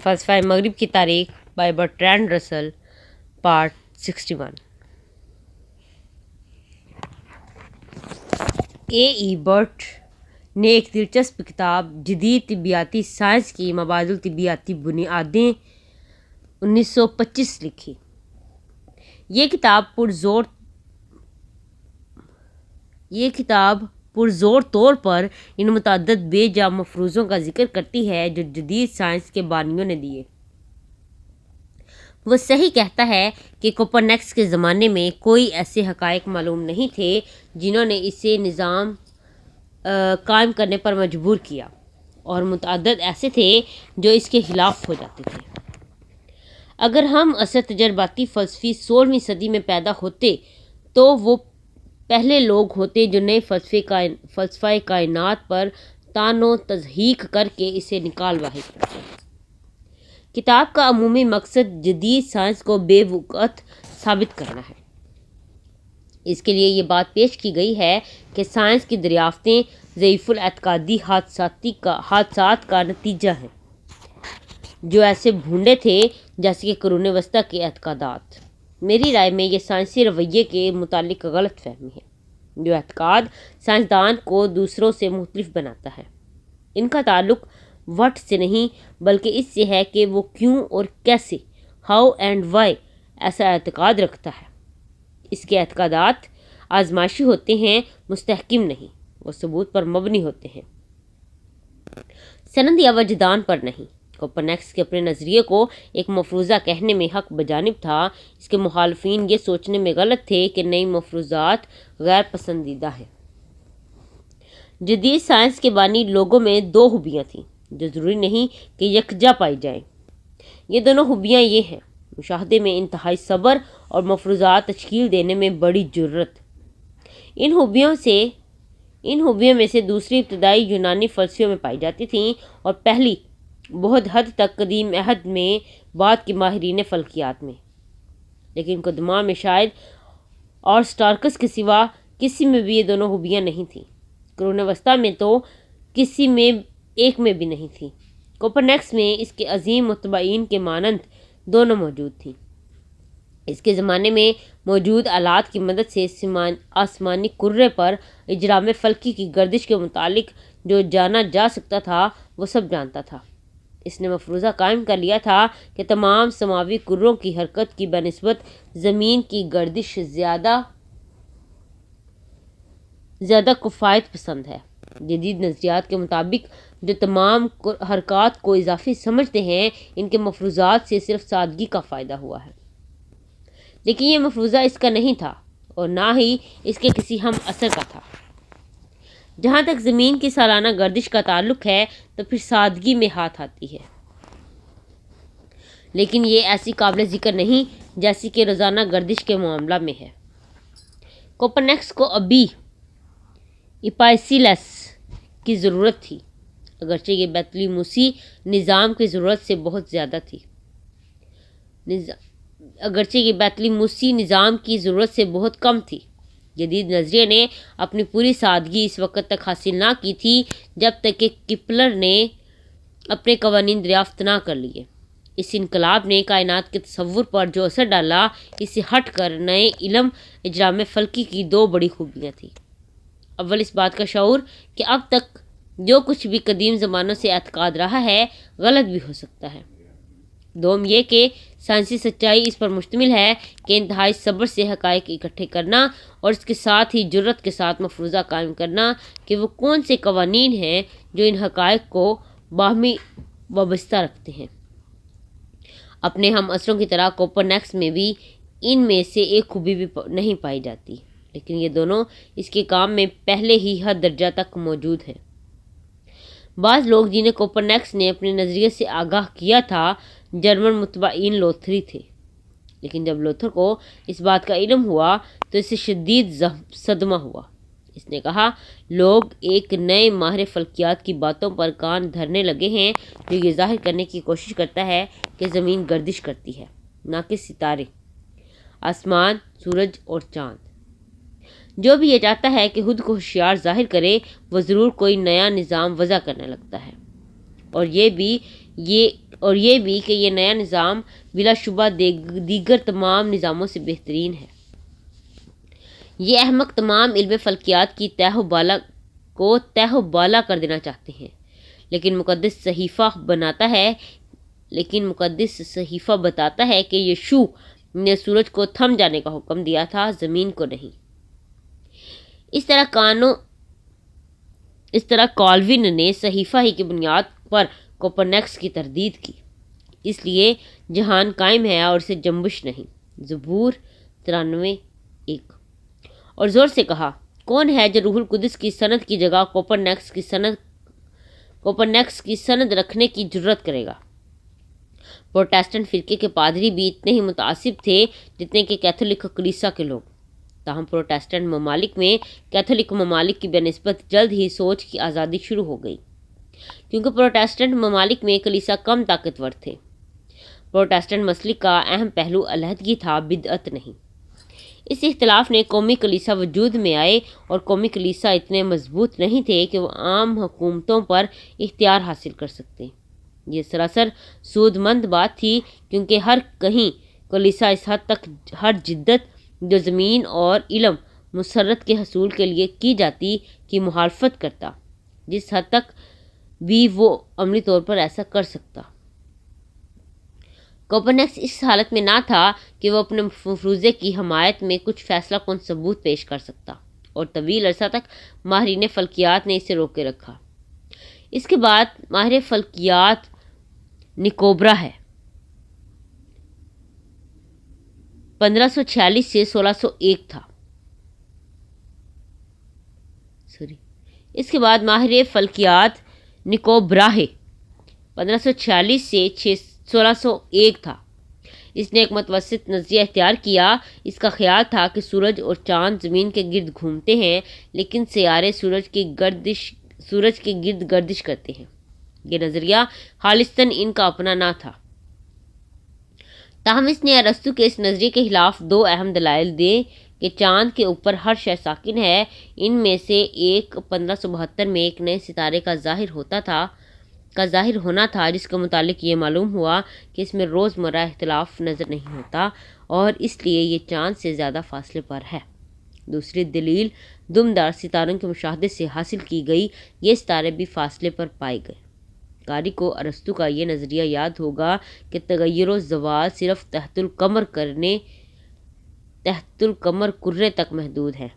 فلسفہ مغرب کی تاریخ بائی برٹرینڈ رسل پارٹ 61۔ برٹ نے ایک دلچسپ کتاب جدید طبیعیاتی سائنس کی مبادل طبیعیاتی بنیادیں 1925 لکھی۔ یہ کتاب پرزور طور پر ان متعدد بے جا مفروضوں کا ذکر کرتی ہے جو جدید سائنس کے بانیوں نے دیے۔ وہ صحیح کہتا ہے کہ کوپرنیکس کے زمانے میں کوئی ایسے حقائق معلوم نہیں تھے جنہوں نے اسے نظام قائم کرنے پر مجبور کیا، اور متعدد ایسے تھے جو اس کے خلاف ہو جاتے تھے۔ اگر ہم اثر تجرباتی فلسفی 16ویں صدی میں پیدا ہوتے تو وہ پہلے لوگ ہوتے جو نئے فلسفہ کائنات پر طعن و تضحیک کر کے اسے نکال واحد کرتے۔ کتاب کا عمومی مقصد جدید سائنس کو بے وقوعت ثابت کرنا ہے۔ اس کے لیے یہ بات پیش کی گئی ہے کہ سائنس کی دریافتیں ضعیف الاعتقادی حادثات کا نتیجہ ہیں، جو ایسے بھونڈے تھے جیسے کہ قرون وسطیٰ کے اعتقادات۔ میری رائے میں یہ سائنسی رویے کے متعلق غلط فہمی ہے۔ جو اعتقاد سائنسدان کو دوسروں سے مختلف بناتا ہے، ان کا تعلق وٹ سے نہیں بلکہ اس سے ہے کہ وہ کیوں اور کیسے، ہاؤ اینڈ وائی، ایسا اعتقاد رکھتا ہے۔ اس کے اعتقادات آزمائشی ہوتے ہیں، مستحکم نہیں، وہ ثبوت پر مبنی ہوتے ہیں، سند یا وجدان پر نہیں۔ کوپرنیکس کے اپنے نظریے کو ایک مفروضہ کہنے میں حق بجانب تھا۔ اس کے مخالفین یہ سوچنے میں غلط تھے کہ نئی مفروضات غیر پسندیدہ ہیں۔ جدید سائنس کے بانی لوگوں میں دو خوبیاں تھیں جو ضروری نہیں کہ یکجا پائی جائیں۔ یہ دونوں خوبیاں یہ ہیں: مشاہدے میں انتہائی صبر اور مفروضات تشکیل دینے میں بڑی جرأت۔ ان خوبیوں میں سے دوسری ابتدائی یونانی فلسفیوں میں پائی جاتی تھی، اور پہلی بہت حد تک قدیم عہد میں بعد کے ماہرین فلکیات میں۔ لیکن قدماء میں شاید آرسٹاکس کے سوا کسی میں بھی یہ دونوں خوبیاں نہیں تھیں۔ قرون وسطیٰ میں تو کسی میں ایک میں بھی نہیں تھی۔ کوپرنیکس میں اس کے عظیم متبعین کے مانند دونوں موجود تھیں۔ اس کے زمانے میں موجود آلات کی مدد سے آسمانی کرے پر اجرام فلکی کی گردش کے متعلق جو جانا جا سکتا تھا وہ سب جانتا تھا۔ اس نے مفروضہ قائم کر لیا تھا کہ تمام سماوی کروں کی حرکت کی بنسبت زمین کی گردش زیادہ کفایت پسند ہے۔ جدید نظریات کے مطابق جو تمام حرکات کو اضافی سمجھتے ہیں، ان کے مفروضات سے صرف سادگی کا فائدہ ہوا ہے۔ لیکن یہ مفروضہ اس کا نہیں تھا، اور نہ ہی اس کے کسی ہم اثر کا تھا۔ جہاں تک زمین کی سالانہ گردش کا تعلق ہے تو پھر سادگی میں ہاتھ آتی ہے، لیکن یہ ایسی قابل ذکر نہیں جیسی کہ روزانہ گردش کے معاملہ میں ہے۔ کوپرنیکس کو ابھی اپائسیلس کی ضرورت تھی، اگرچہ یہ بیتلی نظام کی ضرورت سے بہت زیادہ تھی۔ نظام کی ضرورت سے بہت کم تھی۔ جدید نظریے نے اپنی پوری سادگی اس وقت تک حاصل نہ کی تھی جب تک کہ کیپلر نے اپنے قوانین دریافت نہ کر لیے۔ اس انقلاب نے کائنات کے تصور پر جو اثر ڈالا، اس سے ہٹ کر نئے علم اجرام فلکی کی دو بڑی خوبیاں تھیں۔ اول اس بات کا شعور کہ اب تک جو کچھ بھی قدیم زمانوں سے اعتقاد رہا ہے غلط بھی ہو سکتا ہے۔ دوم یہ کہ سائنسی سچائی اس پر مشتمل ہے کہ انتہائی صبر سے حقائق اکٹھے کرنا، اور اس کے ساتھ ہی جرأت کے ساتھ مفروضہ قائم کرنا کہ وہ کون سے قوانین ہیں جو ان حقائق کو باہمی وابستہ رکھتے ہیں۔ اپنے ہم عصروں کی طرح کوپرنیکس میں بھی ان میں سے ایک خوبی بھی نہیں پائی جاتی، لیکن یہ دونوں اس کے کام میں پہلے ہی حد درجہ تک موجود ہیں۔ بعض لوگ جنہیں کوپرنیکس نے اپنے نظریے سے آگاہ کیا تھا جرمن متبعین لوتھری تھے، لیکن جب لوتھر کو اس بات کا علم ہوا تو اسے شدید صدمہ ہوا۔ اس نے کہا، لوگ ایک نئے ماہر فلکیات کی باتوں پر کان دھرنے لگے ہیں جو یہ ظاہر کرنے کی کوشش کرتا ہے کہ زمین گردش کرتی ہے، نہ کہ ستارے، آسمان، سورج اور چاند۔ جو بھی یہ چاہتا ہے کہ خود کو ہوشیار ظاہر کرے، وہ ضرور کوئی نیا نظام وضع کرنے لگتا ہے، اور یہ بھی کہ یہ نیا نظام بلا شبہ دیگر تمام نظاموں سے بہترین ہے۔ یہ احمق تمام علم فلکیات کی تہ و بالا کر دینا چاہتے ہیں، لیکن مقدس صحیفہ بتاتا ہے کہ یشوع نے سورج کو تھم جانے کا حکم دیا تھا، زمین کو نہیں۔ اس طرح کالوین نے صحیفہ ہی کی بنیاد پر کوپرنیکس کی تردید کی، اس لیے جہان قائم ہے اور اسے جنبش نہیں۔ زبور 93:1۔ اور زور سے کہا، کون ہے جو روح القدس کی سند کی جگہ کوپرنیکس کی سند رکھنے کی جرات کرے گا؟ پروٹسٹنٹ فرقے کے پادری بھی اتنے ہی متعصب تھے جتنے کہ کیتھولک کلیسا کے لوگ۔ تاہم پروٹسٹنٹ ممالک میں کیتھولک ممالک کی بنسبت جلد ہی سوچ کی آزادی شروع ہو گئی، کیونکہ پروٹسٹنٹ ممالک میں کلیسا کم طاقتور تھے۔ پروٹسٹنٹ مسلک کا اہم پہلو علیحدگی تھا، بدعت نہیں۔ اس اختلاف نے قومی کلیسا وجود میں آئے، اور قومی کلیسا اتنے مضبوط نہیں تھے کہ وہ عام حکومتوں پر اختیار حاصل کر سکتے۔ یہ سراسر سود مند بات تھی، کیونکہ ہر کہیں کلیسا اس حد تک ہر جدت جو زمین اور علم مسرت کے حصول کے لیے کی جاتی کی مخالفت کرتا، جس حد تک بھی وہ عملی طور پر ایسا کر سکتا۔ کوپرنیکس اس حالت میں نہ تھا کہ وہ اپنے مفروضے کی حمایت میں کچھ فیصلہ کن ثبوت پیش کر سکتا، اور طویل عرصہ تک ماہرین فلکیات نے اسے روکے رکھا۔ اس کے بعد ماہر فلکیات نکوبرا ہے، 1546 سے 1601 تھا۔ اس کے بعد ماہر فلکیات نکوبراہ 1546 سے 1601 تھا۔ اس نے ایک متوسط نظریہ اختیار کیا۔ اس کا خیال تھا کہ سورج اور چاند زمین کے گرد گھومتے ہیں، لیکن سیارے سورج کے گرد گردش کرتے ہیں۔ یہ نظریہ خالصتاً ان کا اپنا نہ تھا، تاہم اس نے ارسطو کے اس نظریے کے خلاف دو اہم دلائل دیے کہ چاند کے اوپر ہر شے ساکن ہے۔ ان میں سے ایک 1572 میں ایک نئے ستارے کا ظاہر ہونا تھا، جس کے متعلق یہ معلوم ہوا کہ اس میں روز مرہ اختلاف نظر نہیں ہوتا، اور اس لیے یہ چاند سے زیادہ فاصلے پر ہے۔ دوسری دلیل دمدار ستاروں کے مشاہدے سے حاصل کی گئی۔ یہ ستارے بھی فاصلے پر پائے گئے۔ قاری کو ارسطو کا یہ نظریہ یاد ہوگا کہ تغیر و زوال صرف تحت القمر کرے تک محدود ہے۔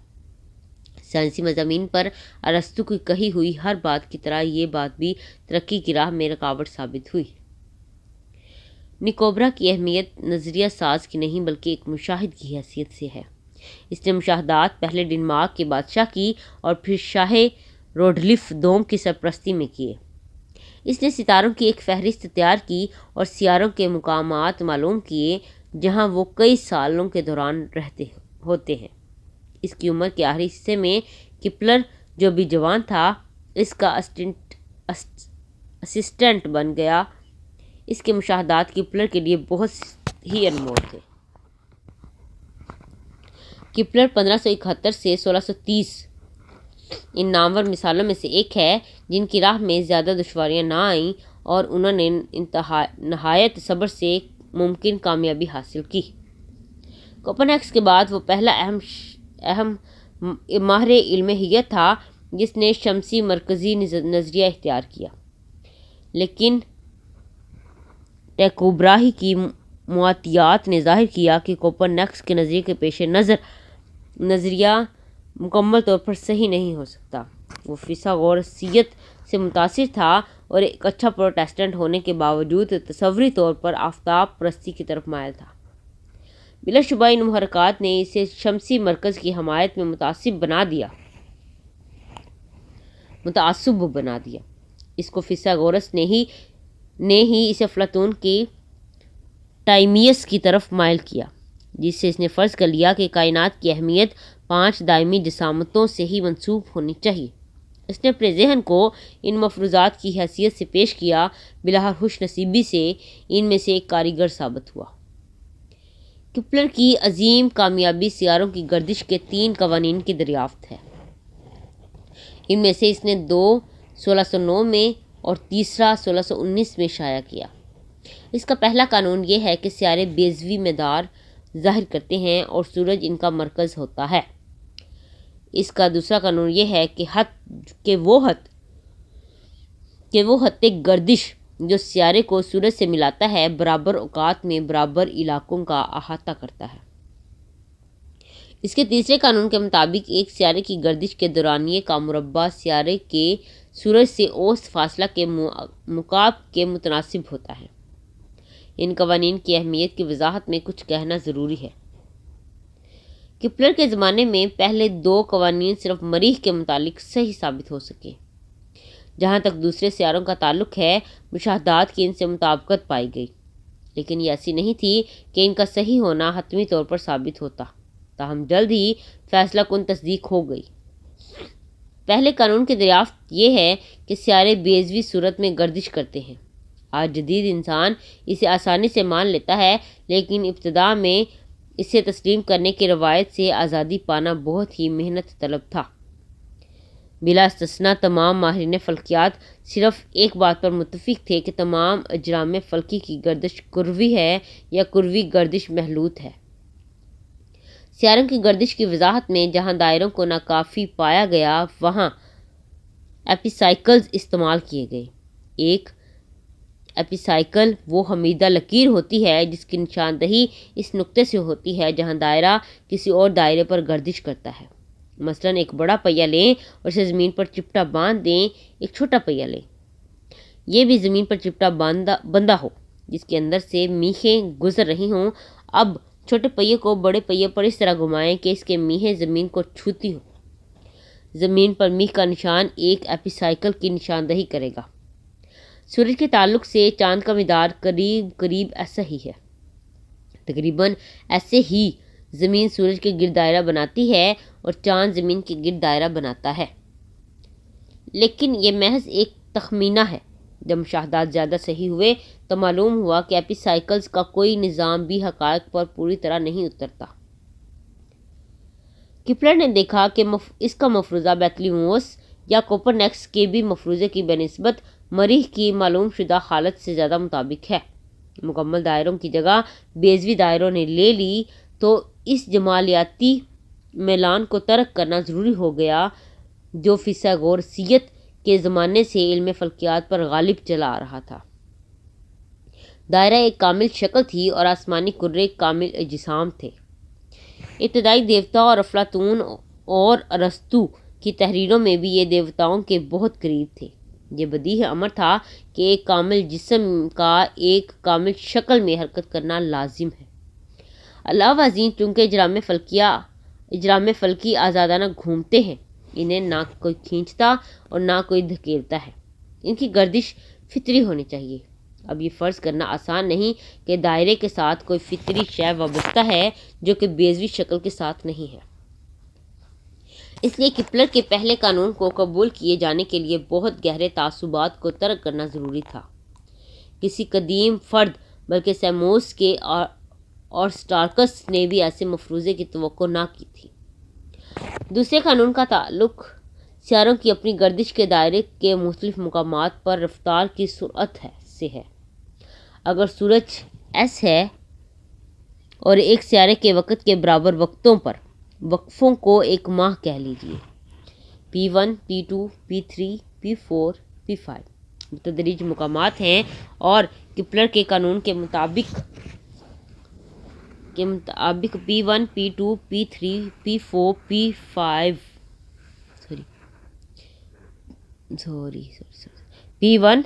سائنسی مضامین پر ارسطو کی کہی ہوئی ہر بات کی طرح یہ بات بھی ترقی کی راہ میں رکاوٹ ثابت ہوئی۔ نکوبرا کی اہمیت نظریہ ساز کی نہیں بلکہ ایک مشاہد کی حیثیت سے ہے۔ اس نے مشاہدات پہلے ڈنمارک کے بادشاہ کی اور پھر شاہ روڈلف دوم کی سرپرستی میں کیے۔ اس نے ستاروں کی ایک فہرست تیار کی اور سیاروں کے مقامات معلوم کیے جہاں وہ کئی سالوں کے دوران ہوتے ہیں۔ اس کی عمر کے آخری حصے میں کیپلر، جو بھی جوان تھا، اس کا اسسٹنٹ بن گیا۔ اس کے مشاہدات کیپلر کے لیے بہت ہی انمول تھے۔ کیپلر 1571 سے 1630 ان نامور مثالوں میں سے ایک ہے جن کی راہ میں زیادہ دشواریاں نہ آئیں اور انہوں نے نہایت صبر سے ممکن کامیابی حاصل کی۔ کوپرنیکس کے بعد وہ پہلا اہم ماہر علم حیت تھا جس نے شمسی مرکزی نظریہ اختیار کیا، لیکن ٹیکوبراہ کی مواتیات نے ظاہر کیا کہ کوپرنیکس کے نظریے کے پیش نظر نظریہ مکمل طور پر صحیح نہیں ہو سکتا۔ وہ فیثاغورسیت سے متاثر تھا اور ایک اچھا پروٹسٹنٹ ہونے کے باوجود تصوری طور پر آفتاب پرستی کی طرف مائل تھا۔ بلا شبہ ان محرکات نے اسے شمسی مرکز کی حمایت میں متعصب بنا دیا۔ اس کو فیثاغورس نے ہی اسے افلاطون کی ٹائمیس کی طرف مائل کیا، جس سے اس نے فرض کر لیا کہ کائنات کی اہمیت 5 دائمی جسامتوں سے ہی منسوب ہونی چاہیے۔ اس نے اپنے ذہن کو ان مفروضات کی حیثیت سے پیش کیا، بلاخر خوش نصیبی سے ان میں سے ایک کاریگر ثابت ہوا۔ کیپلر کی عظیم کامیابی سیاروں کی گردش کے 3 قوانین کی دریافت ہے۔ ان میں سے اس نے 2 1609 میں اور تیسرا 1619 میں شائع کیا۔ اس کا پہلا قانون یہ ہے کہ سیارے بیضوی مدار ظاہر کرتے ہیں اور سورج ان کا مرکز ہوتا ہے۔ اس کا دوسرا قانون یہ ہے کہ وہ خط گردش جو سیارے کو سورج سے ملاتا ہے برابر اوقات میں برابر علاقوں کا احاطہ کرتا ہے۔ اس کے تیسرے قانون کے مطابق ایک سیارے کی گردش کے دورانیے کا مربع سیارے کے سورج سے اوسط فاصلہ کے مکعب کے متناسب ہوتا ہے۔ ان قوانین کی اہمیت کی وضاحت میں کچھ کہنا ضروری ہے۔ کیپلر کے زمانے میں پہلے دو قوانین صرف مریخ کے متعلق صحیح ثابت ہو سکے۔ جہاں تک دوسرے سیاروں کا تعلق ہے، مشاہدات کی ان سے مطابقت پائی گئی، لیکن یہ ایسی نہیں تھی کہ ان کا صحیح ہونا حتمی طور پر ثابت ہوتا، تاہم جلد ہی فیصلہ کن تصدیق ہو گئی۔ پہلے قانون کی دریافت یہ ہے کہ سیارے بیضوی صورت میں گردش کرتے ہیں۔ آج جدید انسان اسے آسانی سے مان لیتا ہے، لیکن ابتدا میں اسے تسلیم کرنے کی روایت سے آزادی پانا بہت ہی محنت طلب تھا۔ بلا استثناء تمام ماہرین فلکیات صرف ایک بات پر متفق تھے کہ تمام اجرام فلکی کی گردش کروی ہے یا کروی گردش محلوط ہے۔ سیاروں کی گردش کی وضاحت میں جہاں دائروں کو ناکافی پایا گیا، وہاں ایپی سائیکلز استعمال کیے گئے۔ ایک ایپی سائیکل وہ حمیدہ لکیر ہوتی ہے جس کی نشاندہی اس نقطے سے ہوتی ہے جہاں دائرہ کسی اور دائرے پر گردش کرتا ہے۔ مثلاً ایک بڑا پہیہ لیں اور اسے زمین پر چپٹا باندھ دیں، ایک چھوٹا پہیہ لیں، یہ بھی زمین پر چپٹا بندھا ہو جس کے اندر سے میخیں گزر رہی ہوں۔ اب چھوٹے پہیے کو بڑے پہیے پر اس طرح گھمائیں کہ اس کے میخیں زمین کو چھوتی ہو۔ زمین پر میخ کا نشان ایک ایپی سائیکل کی نشاندہی کرے گا۔ سورج کے تعلق سے چاند کا مدار قریب ایسا ہی ہے۔ تقریباً ایسے ہی زمین سورج کے گرد دائرہ بناتی ہے اور چاند زمین کے گرد دائرہ بناتا ہے، لیکن یہ محض ایک تخمینہ ہے۔ جب مشاہدات زیادہ صحیح ہوئے تو معلوم ہوا کہ ایپی سائیکلز کا کوئی نظام بھی حقائق پر پوری طرح نہیں اترتا۔ کیپلر نے دیکھا کہ اس کا مفروضہ بیتلیموس یا کوپرنیکس کے بھی مفروضے کی بنسبت مریخ کی معلوم شدہ حالت سے زیادہ مطابق ہے۔ مکمل دائروں کی جگہ بیضوی دائروں نے لے لی تو اس جمالیاتی میلان کو ترک کرنا ضروری ہو گیا جو فیثاغورسیت کے زمانے سے علم فلکیات پر غالب چلا آ رہا تھا۔ دائرہ ایک کامل شکل تھی اور آسمانی کرے ایک کامل اجسام تھے۔ ابتدائی دیوتا اور افلاطون اور ارسطو کی تحریروں میں بھی یہ دیوتاؤں کے بہت قریب تھے۔ یہ بدیہی امر تھا کہ ایک کامل جسم کا ایک کامل شکل میں حرکت کرنا لازم ہے۔ علاوہ ازیں چونکہ اجرام فلکی آزادانہ گھومتے ہیں، انہیں نہ کوئی کھینچتا اور نہ کوئی دھکیلتا ہے، ان کی گردش فطری ہونی چاہیے۔ اب یہ فرض کرنا آسان نہیں کہ دائرے کے ساتھ کوئی فطری شے وابستہ ہے جو کہ بیضوی شکل کے ساتھ نہیں ہے۔ اس لیے کیپلر کے پہلے قانون کو قبول کیے جانے کے لیے بہت گہرے تعصبات کو ترک کرنا ضروری تھا۔ کسی قدیم فرد بلکہ سیموس کے اور سٹارکس نے بھی ایسے مفروضے کی توقع نہ کی تھی۔ دوسرے قانون کا تعلق سیاروں کی اپنی گردش کے دائرے کے مختلف مقامات پر رفتار کی سرعت سے ہے۔ اگر سورج ایس ہے اور ایک سیارے کے وقت کے برابر وقفوں کو ایک ماہ کہہ لیجیے، P1 P2 P3 P4 P5 متدریج مقامات ہیں، اور کیپلر کے قانون کے مطابق P1 P2 P3 P4 P5 P1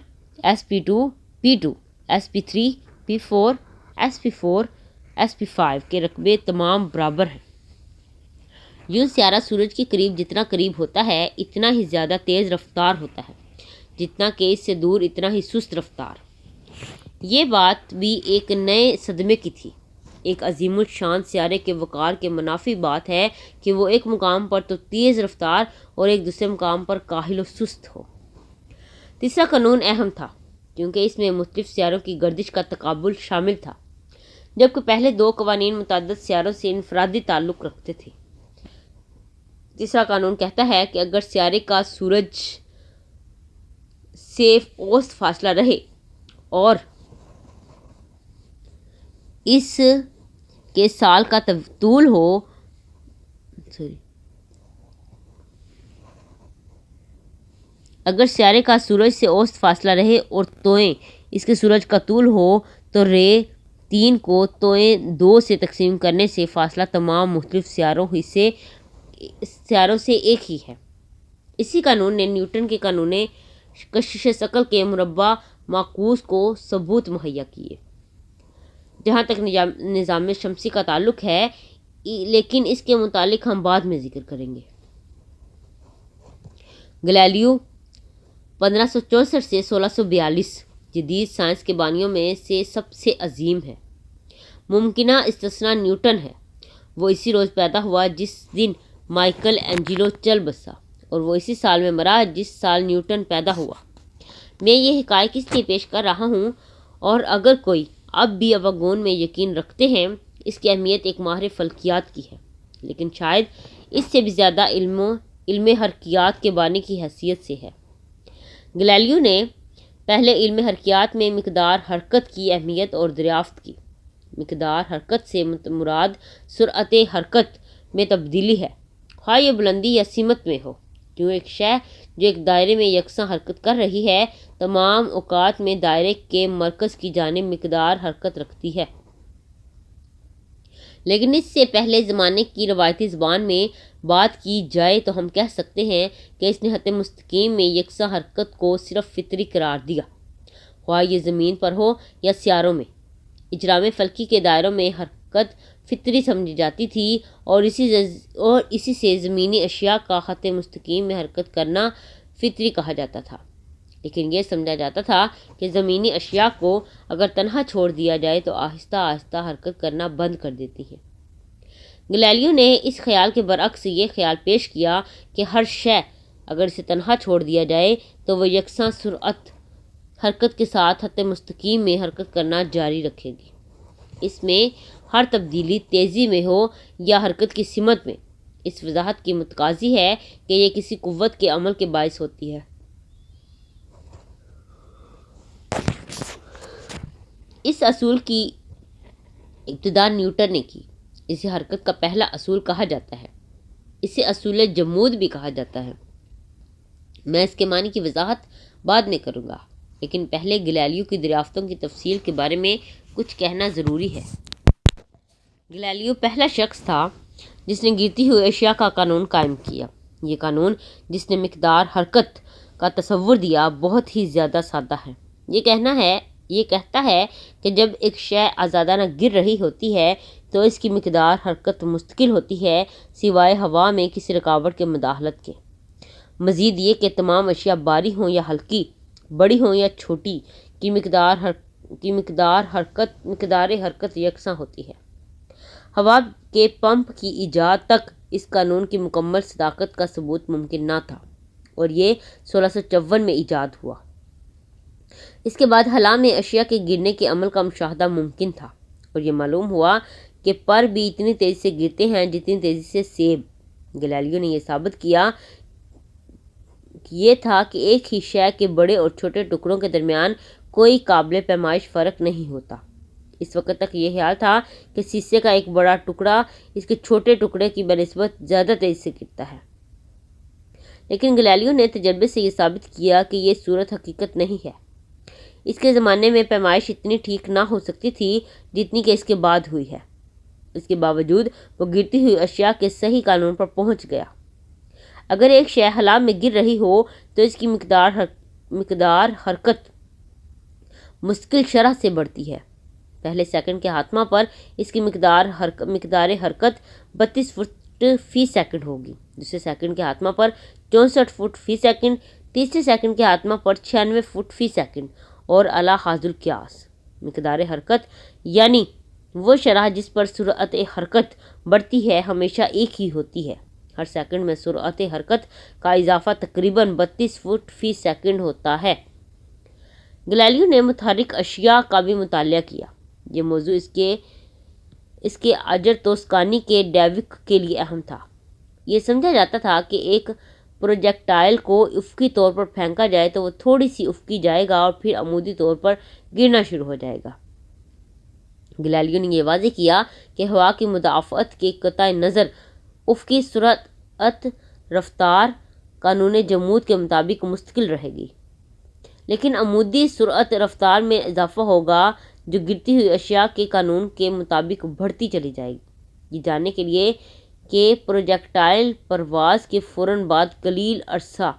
SP2 P2 SP3 P4 SP4 SP5 کے رقبے تمام برابر ہیں۔ یوں سیارہ سورج کے قریب جتنا قریب ہوتا ہے اتنا ہی زیادہ تیز رفتار ہوتا ہے، جتنا کہ اس سے دور اتنا ہی سست رفتار۔ یہ بات بھی ایک نئے صدمے کی تھی۔ ایک عظیم الشان سیارے کے وقار کے منافی بات ہے کہ وہ ایک مقام پر تو تیز رفتار اور ایک دوسرے مقام پر کاہل و سست ہو۔ تیسرا قانون اہم تھا کیونکہ اس میں مختلف سیاروں کی گردش کا تقابل شامل تھا، جبکہ پہلے دو قوانین متعدد سیاروں سے انفرادی تعلق رکھتے تھے۔ تیسرا قانون کہتا ہے کہ اگر سیارے کا سورج سے اوسط فاصلہ رہے اور اس کے سال کا طول ہو اگر سیارے کا سورج سے اوسط فاصلہ رہے اور توئیں اس کے سورج کا طول ہو تو رے 3 کو توئیں 2 سے تقسیم کرنے سے فاصلہ تمام مختلف سیاروں سے ایک ہی ہے۔ اسی قانون نے نیوٹن کے قانون کشش ثقل کے مربع معکوس کو ثبوت مہیا کیے۔ جہاں تک نظام شمسی کا تعلق ہے، لیکن اس کے متعلق ہم بعد میں ذکر کریں گے۔ گلیلیو 1564 سے 1642 جدید سائنس کے بانیوں میں سے سب سے عظیم ہے۔ ممکنہ استثنا نیوٹن ہے۔ وہ اسی روز پیدا ہوا جس دن مائیکل اینجلو چل بسا، اور وہ اسی سال میں مرا جس سال نیوٹن پیدا ہوا۔ میں یہ حقائق اس لیے پیش کر رہا ہوں، اور اگر کوئی اب بھی اوغون میں یقین رکھتے ہیں، اس کی اہمیت ایک ماہر فلکیات کی ہے، لیکن شاید اس سے بھی زیادہ علم حرکیات کے بانی کی حیثیت سے ہے۔ گلیلیو نے پہلے علم حرکیات میں مقدار حرکت کی اہمیت اور دریافت کی۔ مقدار حرکت سے مراد سرعت حرکت میں تبدیلی ہے، خواہ یہ بلندی یا سمت میں ہو۔ کیوں ایک شے جو ایک دائرے میں یکساں حرکت کر رہی ہے، تمام اوقات میں دائرے کے مرکز کی جانب مقدار حرکت رکھتی ہے، لیکن اس سے پہلے زمانے کی روایتی زبان میں بات کی جائے تو ہم کہہ سکتے ہیں کہ اس نے خط مستقیم میں یکساں حرکت کو صرف فطری قرار دیا، خواہ یہ زمین پر ہو یا سیاروں میں۔ اجرام فلکی کے دائروں میں حرکت فطری سمجھی جاتی تھی، اور اسی سے زمینی اشیاء کا خط مستقیم میں حرکت کرنا فطری کہا جاتا تھا۔ لیکن یہ سمجھا جاتا تھا کہ زمینی اشیاء کو اگر تنہا چھوڑ دیا جائے تو آہستہ آہستہ حرکت کرنا بند کر دیتی ہیں۔ گلیلیو نے اس خیال کے برعکس یہ خیال پیش کیا کہ ہر شے اگر اسے تنہا چھوڑ دیا جائے تو وہ یکساں سرعت حرکت کے ساتھ خط مستقیم میں حرکت کرنا جاری رکھے گی، اس میں ہر تبدیلی تیزی میں ہو یا حرکت کی سمت میں۔ اس وضاحت کی متقاضی ہے کہ یہ کسی قوت کے عمل کے باعث ہوتی ہے۔ اس اصول کی ابتدا نیوٹن نے کی۔ اسے حرکت کا پہلا اصول کہا جاتا ہے۔ اسے اصول جمود بھی کہا جاتا ہے۔ میں اس کے معنی کی وضاحت بعد میں کروں گا، لیکن پہلے گلیلیو کی دریافتوں کی تفصیل کے بارے میں کچھ کہنا ضروری ہے۔ گلیلیو پہلا شخص تھا جس نے گرتی ہوئی اشیاء کا قانون قائم کیا۔ یہ قانون جس نے مقدار حرکت کا تصور دیا بہت ہی زیادہ سادہ ہے۔ یہ کہتا ہے کہ جب ایک شے آزادانہ گر رہی ہوتی ہے تو اس کی مقدار حرکت مستقل ہوتی ہے، سوائے ہوا میں کسی رکاوٹ کے مداخلت کے۔ مزید یہ کہ تمام اشیاء بھاری ہوں یا ہلکی، بڑی ہوں یا چھوٹی، کی مقدار حرکت یکساں ہوتی ہے۔ ہوا کے پمپ کی ایجاد تک اس قانون کی مکمل صداقت کا ثبوت ممکن نہ تھا، اور یہ 1654 میں ایجاد ہوا۔ اس کے بعد خلا میں اشیاء کے گرنے کے عمل کا مشاہدہ ممکن تھا، اور یہ معلوم ہوا کہ پر بھی اتنی تیزی سے گرتے ہیں جتنی تیزی سے سیب۔ گلیلیو نے یہ ثابت کیا یہ تھا کہ ایک ہی شے کے بڑے اور چھوٹے ٹکڑوں کے درمیان کوئی قابل پیمائش فرق نہیں ہوتا۔ اس وقت تک یہ خیال تھا کہ سیسے کا ایک بڑا ٹکڑا اس کے چھوٹے ٹکڑے کی بنسبت زیادہ تیزی سے گرتا ہے، لیکن گلیلیو نے تجربے سے یہ ثابت کیا کہ یہ صورت حقیقت نہیں ہے۔ اس کے زمانے میں پیمائش اتنی ٹھیک نہ ہو سکتی تھی جتنی کہ اس کے بعد ہوئی ہے۔ اس کے باوجود وہ گرتی ہوئی اشیاء کے صحیح قانون پر پہنچ گیا۔ اگر ایک شے خلا میں گر رہی ہو تو اس کی مقدار حرکت مستقل شرح سے بڑھتی ہے۔ پہلے سیکنڈ کے خاتمہ پر اس کی مقدار حرکت 32 فٹ فی سیکنڈ ہوگی، دوسرے سیکنڈ کے خاتمہ پر 64 فٹ فی سیکنڈ، تیسرے سیکنڈ کے خاتمہ پر 96 فٹ فی سیکنڈ، اور اعلیٰ حاصل القیاس مقدار حرکت یعنی وہ شرح جس پر سرعت حرکت بڑھتی ہے ہمیشہ ایک ہی ہوتی ہے۔ ہر سیکنڈ میں سرعت حرکت کا اضافہ تقریباً 32 فٹ فی سیکنڈ ہوتا ہے۔ گلیلیو نے متحرک اشیاء کا بھی مطالعہ کیا۔ یہ موضوع اس کے اجر توسکانی کے ڈیوک کے لیے اہم تھا۔ یہ سمجھا جاتا تھا کہ ایک پروجیکٹائل کو افقی طور پر پھینکا جائے تو وہ تھوڑی سی افقی جائے گا اور پھر عمودی طور پر گرنا شروع ہو جائے گا۔ گلیلیو نے یہ واضح کیا کہ ہوا کی مدافعت کے قطع نظر افقی سرعت رفتار قانون جمود کے مطابق مستقل رہے گی، لیکن عمودی سرعت رفتار میں اضافہ ہوگا جو گرتی ہوئی اشیاء کے قانون کے مطابق بڑھتی چلی جائے گی، یہ جاننے کے لیے کہ پروجیکٹائل پرواز کے فوراً بعد قلیل عرصہ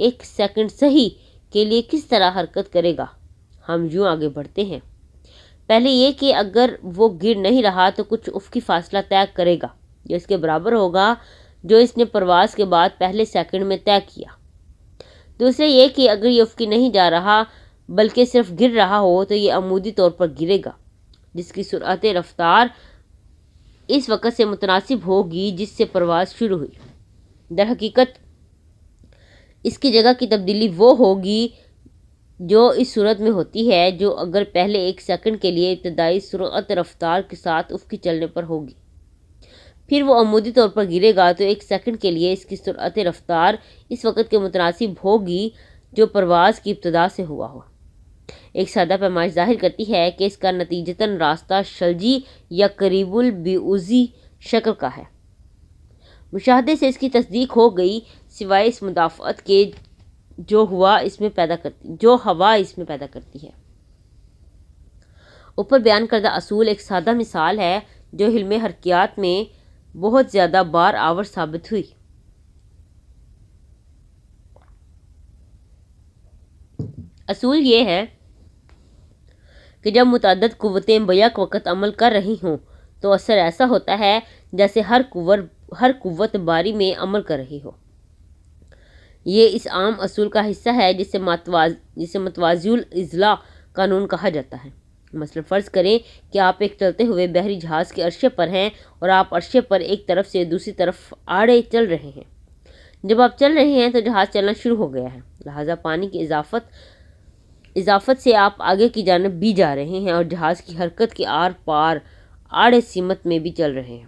1 سیکنڈ صحیح کے لیے کس طرح حرکت کرے گا۔ ہم یوں آگے بڑھتے ہیں۔ پہلے یہ کہ اگر وہ گر نہیں رہا تو کچھ افقی فاصلہ طے کرے گا جو اس کے برابر ہوگا جو اس نے پرواز کے بعد پہلے سیکنڈ میں طے کیا۔ دوسرے یہ کہ اگر یہ افقی نہیں جا رہا بلکہ صرف گر رہا ہو تو یہ عمودی طور پر گرے گا، جس کی سرعت رفتار اس وقت سے متناسب ہوگی جس سے پرواز شروع ہوئی۔ در حقیقت اس کی جگہ کی تبدیلی وہ ہوگی جو اس صورت میں ہوتی ہے جو اگر پہلے 1 سیکنڈ کے لیے ابتدائی سرعت رفتار کے ساتھ افقی چلنے پر ہوگی، پھر وہ عمودی طور پر گرے گا تو 1 سیکنڈ کے لیے اس کی سرعت رفتار اس وقت کے متناسب ہوگی جو پرواز کی ابتدا سے ہوا ہو۔ ایک سادہ پیمائش ظاہر کرتی ہے کہ اس کا نتیجتاً راستہ شلجی یا قریب البعوضی شکل کا ہے۔ مشاہدے سے اس کی تصدیق ہو گئی سوائے اس مدافعت کے جو ہوا اس میں پیدا کرتی ہے۔ اوپر بیان کردہ اصول ایک سادہ مثال ہے جو علم حرکیات میں بہت زیادہ بار آور ثابت ہوئی۔ اصول یہ ہے کہ جب متعدد قوتیں بیک وقت عمل کر رہی ہوں تو اثر ایسا ہوتا ہے جیسے ہر قوت باری میں عمل کر رہی ہو۔ یہ اس عام اصول کا حصہ ہے جسے متوازی الاضلاع قانون کہا جاتا ہے۔ مثلا فرض کریں کہ آپ ایک چلتے ہوئے بحری جہاز کے عرصے پر ہیں اور آپ عرصے پر ایک طرف سے دوسری طرف آڑے چل رہے ہیں۔ جب آپ چل رہے ہیں تو جہاز چلنا شروع ہو گیا ہے، لہٰذا پانی کی اضافت سے آپ آگے کی جانب بھی جا رہے ہیں اور جہاز کی حرکت کے آر پار آڑے سمت میں بھی چل رہے ہیں۔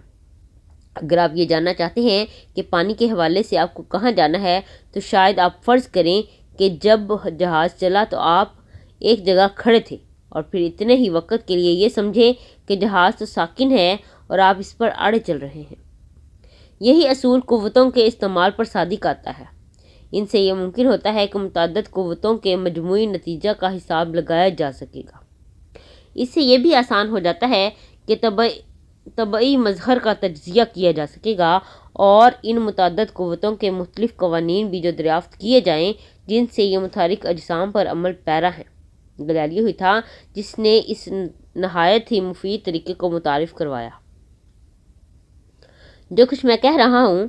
اگر آپ یہ جاننا چاہتے ہیں کہ پانی کے حوالے سے آپ کو کہاں جانا ہے تو شاید آپ فرض کریں کہ جب جہاز چلا تو آپ ایک جگہ کھڑے تھے اور پھر اتنے ہی وقت کے لیے یہ سمجھیں کہ جہاز تو ساکن ہے اور آپ اس پر آڑے چل رہے ہیں۔ یہی اصول قوتوں کے استعمال پر صادق آتا ہے۔ ان سے یہ ممکن ہوتا ہے کہ متعدد قوتوں کے مجموعی نتیجہ کا حساب لگایا جا سکے گا۔ اس سے یہ بھی آسان ہو جاتا ہے کہ طبعی مظہر کا تجزیہ کیا جا سکے گا اور ان متعدد قوتوں کے مختلف قوانین بھی جو دریافت کیے جائیں جن سے یہ متحرک اجسام پر عمل پیرا ہیں۔ گلیلیو ہی تھا جس نے اس نہایت ہی مفید طریقے کو متعارف کروایا۔ جو کچھ میں کہہ رہا ہوں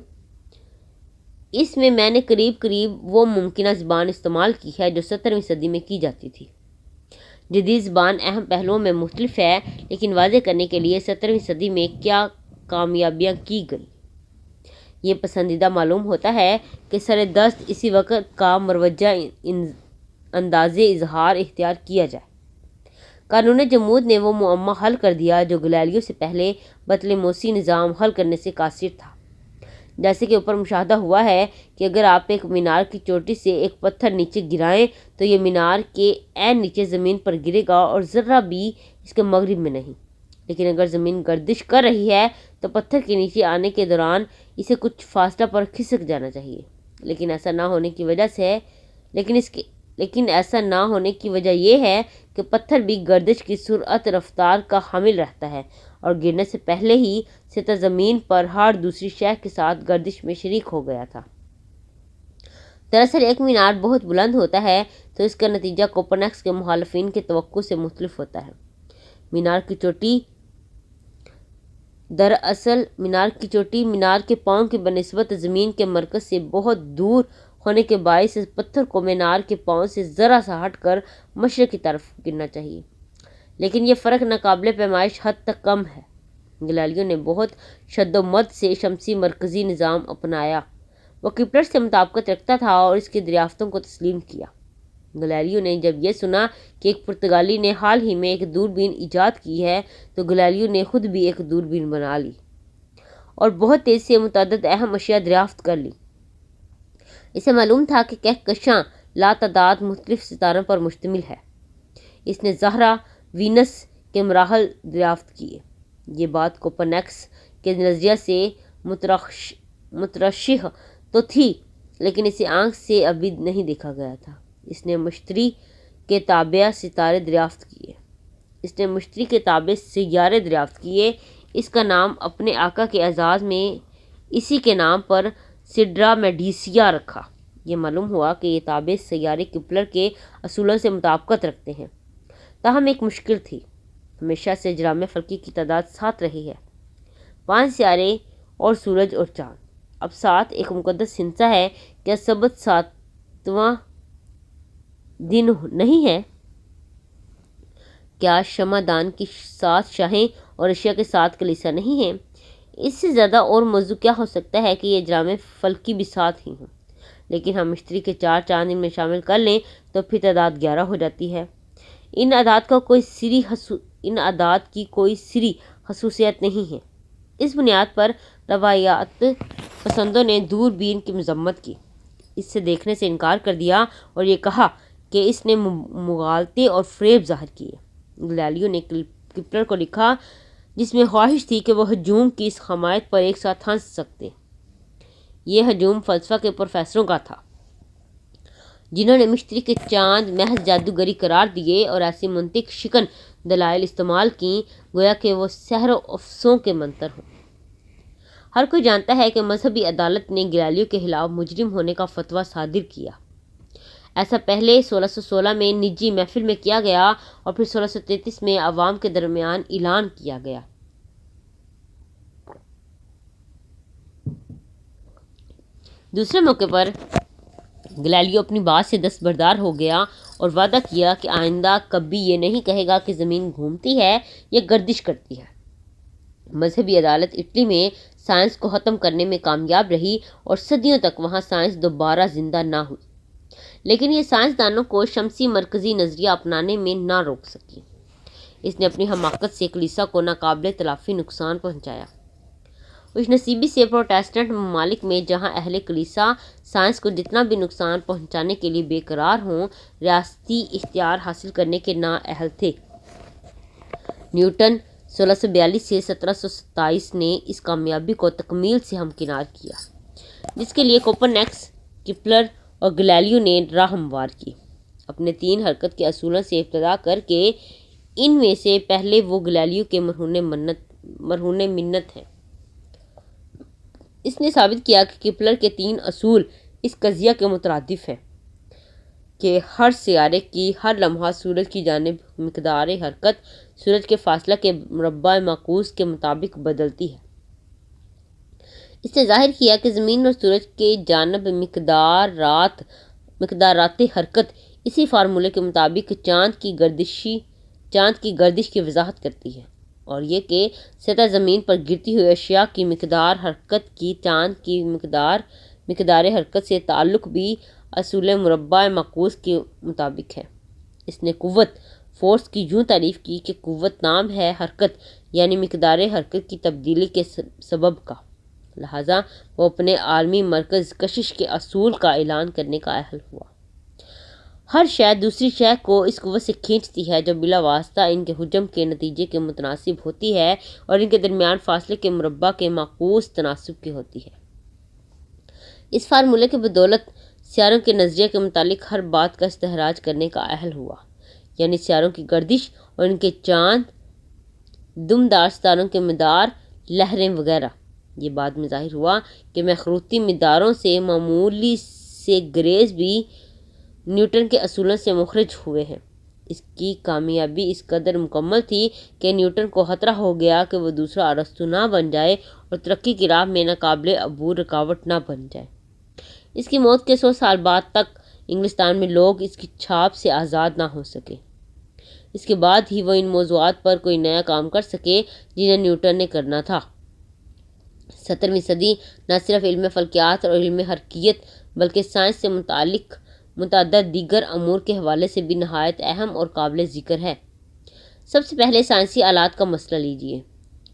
اس میں نے قریب وہ ممکنہ زبان استعمال کی ہے جو 17ویں صدی میں کی جاتی تھی۔ جدید زبان اہم پہلوؤں میں مختلف ہے، لیکن واضح کرنے کے لیے 17ویں صدی میں کیا کامیابیاں کی گئیں۔ یہ پسندیدہ معلوم ہوتا ہے کہ سر دست اسی وقت کا مروجہ انداز اظہار اختیار کیا جائے۔ قانون جمود نے وہ معمہ حل کر دیا جو گلیلیو سے پہلے بطلمیوسی نظام حل کرنے سے قاصر تھا۔ جیسے کہ اوپر مشاہدہ ہوا ہے کہ اگر آپ ایک مینار کی چوٹی سے ایک پتھر نیچے گرائیں تو یہ مینار کے عین نیچے زمین پر گرے گا اور ذرہ بھی اس کے مغرب میں نہیں، لیکن اگر زمین گردش کر رہی ہے تو پتھر کے نیچے آنے کے دوران اسے کچھ فاصلہ پر کھسک جانا چاہیے، لیکن ایسا نہ ہونے کی وجہ یہ ہے کہ پتھر بھی گردش کی سرعت رفتار کا حامل رہتا ہے اور گرنے سے پہلے ہی سطح زمین پر ہر دوسری شے کے ساتھ گردش میں شریک ہو گیا تھا۔ دراصل ایک مینار بہت بلند ہوتا ہے تو اس کا نتیجہ کوپرنکس کے مخالفین کی توقع سے مختلف ہوتا ہے۔ مینار کی چوٹی مینار کے پاؤں کی بنسبت زمین کے مرکز سے بہت دور ہونے کے باعث اس پتھر کو مینار کے پاؤں سے ذرا سا ہٹ کر مشرق کی طرف گرنا چاہیے، لیکن یہ فرق ناقابل پیمائش حد تک کم ہے۔ گلیلیو نے بہت شد و مد سے شمسی مرکزی نظام اپنایا۔ وہ کیپلر سے مطابقت رکھتا تھا اور اس کی دریافتوں کو تسلیم کیا۔ گلیلیو نے جب یہ سنا کہ ایک پرتگالی نے حال ہی میں ایک دوربین ایجاد کی ہے تو گلیلیو نے خود بھی ایک دوربین بنا لی اور بہت تیزی سے متعدد اہم اشیاء دریافت کر لی۔ اسے معلوم تھا کہ کہکشاں لاتعداد مختلف ستاروں پر مشتمل ہے۔ اس نے زہرہ، وینس کے مراحل دریافت کیے۔ یہ بات کوپرنیکس کے نظریہ سے مترشح تو تھی، لیکن اسے آنکھ سے ابھی نہیں دیکھا گیا تھا۔ اس نے مشتری کے تابع سیارے دریافت کیے۔ اس کا نام اپنے آقا کے اعزاز میں اسی کے نام پر سڈرا میڈیسیا رکھا۔ یہ معلوم ہوا کہ یہ تابع سیارے کیپلر کے اصولوں سے مطابقت رکھتے ہیں۔ تاہم ایک مشکل تھی۔ ہمیشہ سے اجرام فلکی کی تعداد 7 رہی ہے، 5 سیارے اور سورج اور چاند۔ اب 7 ایک مقدس ہندسہ ہے۔ کیا سبت 7واں دن نہیں ہے؟ کیا شمع دان کی 7 شاہیں اور اشیاء کے 7 کلیسا نہیں ہیں؟ اس سے زیادہ اور موضوع کیا ہو سکتا ہے کہ یہ اجرام فلکی بھی 7 ہی ہوں، لیکن ہم مشتری کے 4 چاند ان میں شامل کر لیں تو پھر تعداد 11 ہو جاتی ہے۔ ان اعداد کی کوئی سری خصوصیت نہیں ہے۔ اس بنیاد پر روایات پسندوں نے دور بین کی مذمت کی، اس سے دیکھنے سے انکار کر دیا اور یہ کہا کہ اس نے مغالطے اور فریب ظاہر کیے۔ گلیلیو نے کیپلر کو لکھا، جس میں خواہش تھی کہ وہ ہجوم کی اس حمایت پر ایک ساتھ ہنس سکتے۔ یہ ہجوم فلسفہ کے پروفیسروں کا تھا، جنہوں نے مشتری کے چاند محض جادوگری قرار دیے اور ایسی منطق شکن دلائل استعمال کیں گویا کہ وہ سحر و افسوں کے منتر ہوں۔ ہر کوئی جانتا ہے کہ مذہبی عدالت نے گلیلیو کے خلاف مجرم ہونے کا فتویٰ صادر کیا۔ ایسا پہلے 1616 میں نجی محفل میں کیا گیا اور پھر 1633 میں عوام کے درمیان اعلان کیا گیا۔ دوسرے موقع پر گلیلیو اپنی بات سے دستبردار ہو گیا اور وعدہ کیا کہ آئندہ کبھی یہ نہیں کہے گا کہ زمین گھومتی ہے یا گردش کرتی ہے۔ مذہبی عدالت اٹلی میں سائنس کو ختم کرنے میں کامیاب رہی اور صدیوں تک وہاں سائنس دوبارہ زندہ نہ ہوئی، لیکن یہ سائنسدانوں کو شمسی مرکزی نظریہ اپنانے میں نہ روک سکی۔ اس نے اپنی حماقت سے کلیسا کو ناقابل تلافی نقصان پہنچایا۔ خوش نصیبی سے پروٹیسٹنٹ ممالک میں جہاں اہل کلیسا سائنس کو جتنا بھی نقصان پہنچانے کے لیے بے قرار ہوں، ریاستی اختیار حاصل کرنے کے نااہل تھے۔ نیوٹن 1642 سے 1727 نے اس کامیابی کو تکمیل سے ہمکنار کیا، جس کے لیے کوپرنیکس، کیپلر اور گلیلیو نے راہ ہموار کی۔ اپنے 3 حرکت کے اصولوں سے ابتدا کر کے ان میں سے پہلے وہ گلیلیو کے مرہون منت ہیں۔ اس نے ثابت کیا کہ کیپلر کے 3 اصول اس قضیہ کے مترادف ہیں کہ ہر سیارے کی ہر لمحہ سورج کی جانب مقدار حرکت سورج کے فاصلہ کے مربع معکوس کے مطابق بدلتی ہے۔ اس نے ظاہر کیا کہ زمین اور سورج کے جانب مقدارات حرکت اسی فارمولے کے مطابق چاند کی گردش کی وضاحت کرتی ہے، اور یہ کہ سطح زمین پر گرتی ہوئی اشیاء کی مقدار حرکت کی چاند کی مقدار حرکت سے تعلق بھی اصول مربع معکوس کے مطابق ہے۔ اس نے قوت فورس کی یوں تعریف کی کہ قوت نام ہے حرکت یعنی مقدار حرکت کی تبدیلی کے سبب کا، لہذا وہ اپنے عالمی مرکز کشش کے اصول کا اعلان کرنے کا اہل ہوا۔ ہر شے دوسری شے کو اس قوت سے کھینچتی ہے جو بلا واسطہ ان کے حجم کے نتیجے کے متناسب ہوتی ہے اور ان کے درمیان فاصلے کے مربع کے معکوس تناسب کی ہوتی ہے۔ اس فارمولے کی بدولت سیاروں کے نظریے کے متعلق ہر بات کا استخراج کرنے کا اہل ہوا، یعنی سیاروں کی گردش اور ان کے چاند، دمدار ستاروں کے مدار، لہریں وغیرہ۔ یہ بعد میں ظاہر ہوا کہ مخروطی مداروں سے معمولی سے گریز بھی نیوٹن کے اصولوں سے مخرج ہوئے ہیں۔ اس کی کامیابی اس قدر مکمل تھی کہ نیوٹن کو خطرہ ہو گیا کہ وہ دوسرا ارسطو نہ بن جائے اور ترقی کی راہ میں ناقابل عبور رکاوٹ نہ بن جائے۔ اس کی موت کے 100 سال بعد تک انگلستان میں لوگ اس کی چھاپ سے آزاد نہ ہو سکے۔ اس کے بعد ہی وہ ان موضوعات پر کوئی نیا کام کر سکے جنہیں نیوٹن نے کرنا تھا۔ 17ویں صدی نہ صرف علم فلکیات اور علم حرکیت بلکہ سائنس سے متعلق متعدد دیگر امور کے حوالے سے بھی نہایت اہم اور قابل ذکر ہے۔ سب سے پہلے سائنسی آلات کا مسئلہ لیجیے۔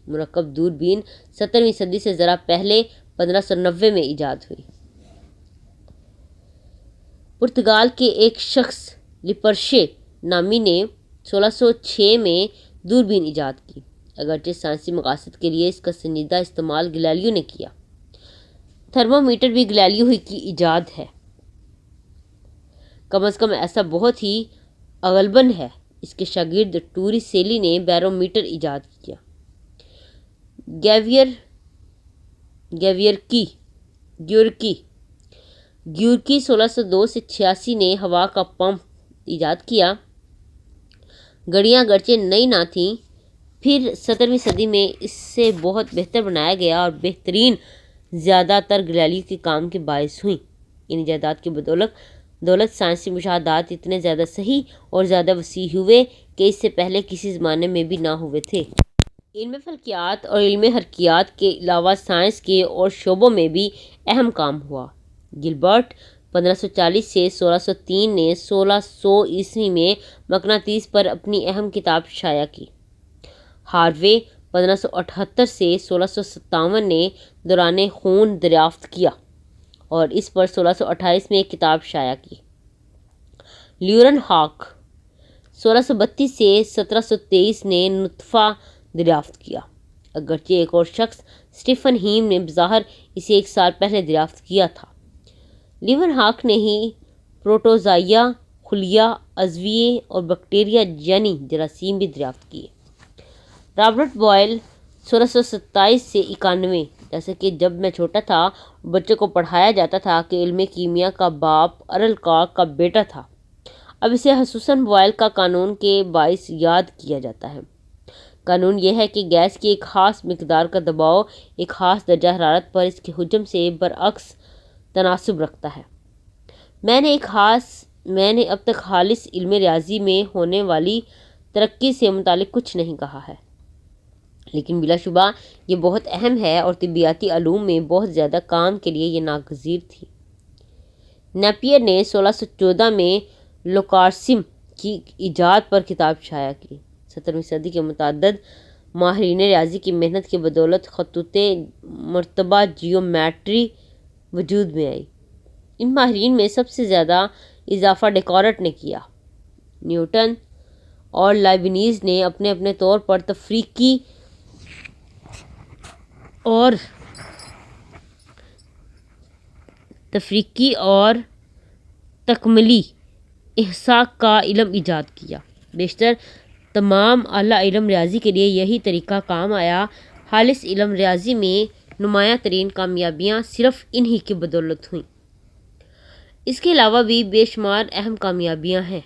مرکب دوربین 17ویں صدی سے ذرا پہلے 1590 میں ایجاد ہوئی۔ پرتگال کے ایک شخص لیپرشے نامی نے 1606 میں دوربین ایجاد کی۔ اگرچہ سائنسی مقاصد کے لیے اس کا سنجیدہ استعمال گلیلیو نے کیا۔ تھرمومیٹر بھی گلیلیو ہی کی ایجاد ہے، کم از کم ایسا بہت ہی غالباً ہے۔ اس کے شاگرد ٹوریسیلی نے بیرومیٹر ایجاد کیا۔ گیورکی 1602 سے 86 نے ہوا کا پمپ ایجاد کیا۔ گھڑیاں اگرچہ نئی نہ تھیں، پھر 17ویں صدی میں اس سے بہت بہتر بنایا گیا اور بہترین زیادہ تر گلیلیو کے کام کے باعث ہوئیں۔ ان ایجادات کی بدولت سائنسی مشاہدات اتنے زیادہ صحیح اور زیادہ وسیع ہوئے کہ اس سے پہلے کسی زمانے میں بھی نہ ہوئے تھے۔ علم فلکیات اور علم حرکیات کے علاوہ سائنس کے اور شعبوں میں بھی اہم کام ہوا۔ گلبرٹ 1540 سے 1603 نے 1600 عیسوی میں مقناطیس پر اپنی اہم کتاب شائع کی۔ ہاروے 1578 سے 1657 نے دوران خون دریافت کیا اور اس پر 1628 میں ایک کتاب شائع کی۔ لیورن ہاک 1632 سے 1723 نے نطفہ دریافت کیا، اگرچہ ایک اور شخص اسٹیفن ہیم نے بظاہر اسے 1 سال پہلے دریافت کیا تھا۔ لیورن ہاک نے ہی پروٹوزایا، خلیہ، عضویے اور بیکٹیریا یعنی جراثیم بھی دریافت کیے۔ رابرٹ بوائل 1627 سے 91، جیسا کہ جب میں چھوٹا تھا اور بچوں کو پڑھایا جاتا تھا کہ علم کیمیا کا باپ ارل کارک کا بیٹا تھا، اب اسے خصوصاً بوائل کا قانون کے باعث یاد کیا جاتا ہے۔ قانون یہ ہے کہ گیس کی ایک خاص مقدار کا دباؤ ایک خاص درجہ حرارت پر اس کے حجم سے برعکس تناسب رکھتا ہے۔ میں نے اب تک خالص علم ریاضی میں ہونے والی ترقی سے متعلق کچھ نہیں کہا ہے، لیکن بلا شبہ یہ بہت اہم ہے اور طبیعیاتی علوم میں بہت زیادہ کام کے لیے یہ ناگزیر تھی۔ نیپیئر نے 1614 میں لوکارسم کی ایجاد پر کتاب شائع کی۔ 17ویں صدی کے متعدد ماہرین ریاضی کی محنت کی بدولت خطوط مرتبہ جیومیٹری وجود میں آئی۔ ان ماہرین میں سب سے زیادہ اضافہ ڈیکارٹ نے کیا۔ نیوٹن اور لائبنیز نے اپنے اپنے طور پر تفریقی اور تکملی احصاء کا علم ایجاد کیا۔ بیشتر تمام اعلیٰ علم ریاضی کے لیے یہی طریقہ کام آیا۔ خالص علم ریاضی میں نمایاں ترین کامیابیاں صرف انہی کی بدولت ہوئیں۔ اس کے علاوہ بھی بے شمار اہم کامیابیاں ہیں۔